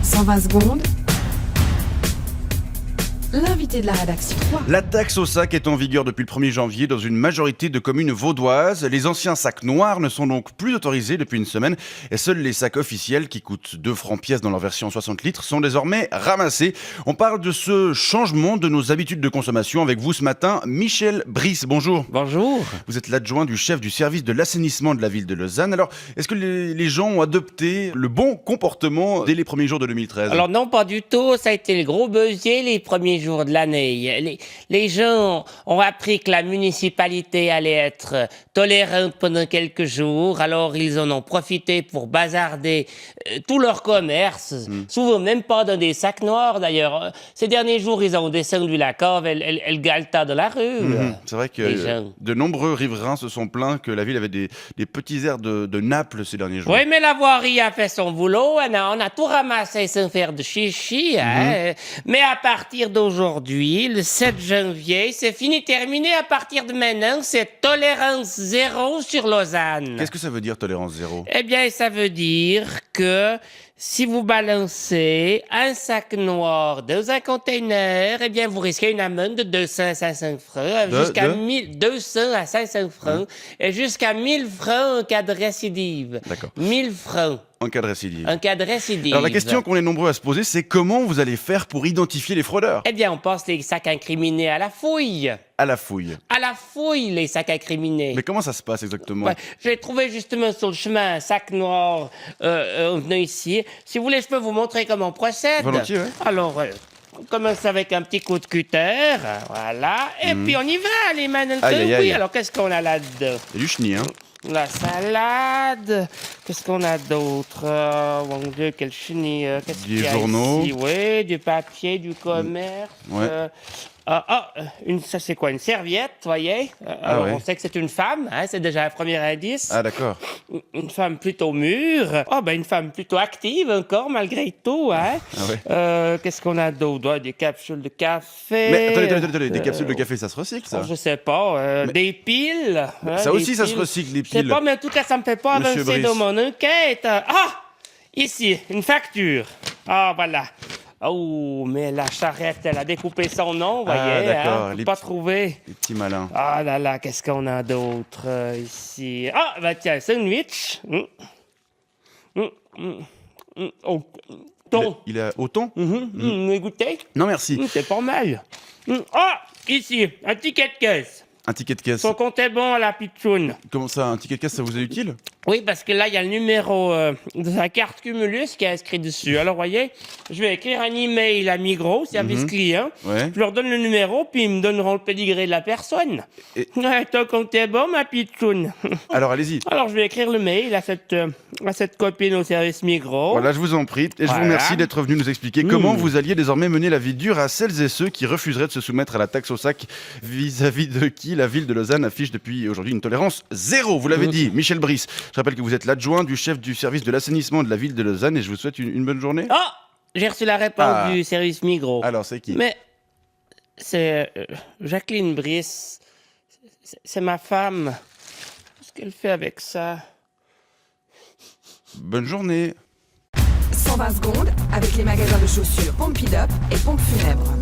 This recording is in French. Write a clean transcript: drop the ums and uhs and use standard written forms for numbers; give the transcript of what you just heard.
120 secondes. L'invité de la rédaction. La taxe au sac est en vigueur depuis le 1er janvier dans une majorité de communes vaudoises. Les anciens sacs noirs ne sont donc plus autorisés depuis une semaine et seuls les sacs officiels qui coûtent 2 francs pièce dans leur version 60 litres sont désormais ramassés. On parle de ce changement de nos habitudes de consommation avec vous ce matin, Michel Brice. Bonjour. Bonjour. Vous êtes l'adjoint du chef du service de l'assainissement de la ville de Lausanne. Alors, est-ce que les gens ont adopté le bon comportement dès les premiers jours de 2013 ? Alors non, pas du tout. Ça a été le gros beusier les premiers jours de l'année. Les gens ont appris que la municipalité allait être tolérante pendant quelques jours. Alors ils en ont profité pour bazarder tout leur commerce. Souvent même pas dans des sacs noirs d'ailleurs. Ces derniers jours, ils ont descendu la cave, elle galta de la rue. C'est vrai que de nombreux riverains se sont plaints que la ville avait des petits airs de Naples ces derniers jours. Oui, mais la voirie a fait son boulot. On a tout ramassé sans faire de chichi. Mais à partir d'aujourd'hui, le 7 janvier, c'est fini, terminé. À partir de maintenant, c'est tolérance zéro sur Lausanne. Qu'est-ce que ça veut dire, tolérance zéro ? Eh bien, ça veut dire que si vous balancez un sac noir dans un container, eh bien, vous risquez une amende de 200 à 500 francs, jusqu'à 200 à 500 francs, et jusqu'à 1000 francs en cas de récidive. D'accord. 1000 francs. En cas de récidive. En cas de récidive. Alors la question qu'on est nombreux à se poser, c'est comment vous allez faire pour identifier les fraudeurs ? Eh bien, on passe les sacs incriminés à la fouille. À la fouille. À la fouille, les sacs incriminés. Mais comment ça se passe exactement ? Ouais, j'ai trouvé justement sur le chemin un sac noir en venant ici. Si vous voulez, je peux vous montrer comment on procède. Volontiers, oui. Alors, on commence avec un petit coup de cutter, voilà. Et puis on y va, les mains dans le Aïe, aïe, aïe. Oui, alors qu'est-ce qu'on a là-dedans ? Il y a du chenille, hein ? La salade. Qu'est-ce qu'on a d'autre ? Mon Dieu, quel chenille. Qu'est-ce qu'il y a journaux. ici ? Oui, du papier, du commerce. Ouais. Ça c'est quoi? Une serviette, voyez? Alors ouais. on sait que c'est une femme, hein, c'est déjà un premier indice. Ah d'accord. Une femme plutôt mûre. Une femme plutôt active encore, malgré tout, hein. Ah ouais. Qu'est-ce qu'on a d'autre? Des capsules de café. Mais attendez, des capsules de café, ça se recycle, ça ? Je sais pas. Des piles. Hein, Ça aussi, des ça se piles. recycle, les Je sais piles. pas, mais en tout cas, ça me fait pas Monsieur avancer Brice. dans mon enquête. Ici, une facture. Voilà. Oh, mais la charrette, elle a découpé son nom, vous voyez, d'accord, hein, les pas petits- trouvé. Les petits malins. Ah là là, qu'est-ce qu'on a d'autre ici? Tiens, sandwich. Oh, thon. Il est au thon ? Vous goûtez? Non merci. C'est pas mal. Ici, un ticket de caisse. Un ticket de caisse. Son compte est bon à la pitchoune. Comment ça, un ticket de caisse, ça vous est utile ? Oui, parce que là, il y a le numéro de sa carte Cumulus qui est inscrit dessus. Alors, voyez, je vais écrire un email à Migros, service client. Ouais. Je leur donne le numéro, puis ils me donneront le pédigré de la personne. Et- Ton compte est bon, ma pitchoune. Alors allez-y. Alors, je vais écrire le mail à cette copine au service Migros. Voilà, je vous en prie. Et je vous remercie d'être venu nous expliquer comment vous alliez désormais mener la vie dure à celles et ceux qui refuseraient de se soumettre à la taxe au sac, vis-à-vis de qui la ville de Lausanne affiche depuis aujourd'hui une tolérance zéro. Vous l'avez dit, Michel Brice. Je rappelle que vous êtes l'adjoint du chef du service de l'assainissement de la ville de Lausanne et je vous souhaite une bonne journée. J'ai reçu la réponse du service Migros. Alors, c'est qui ? Mais c'est Jacqueline Brice. C'est ma femme. Qu'est-ce qu'elle fait avec ça? Bonne journée. 120 secondes avec les magasins de chaussures Pompidop et Pompe Funèbre.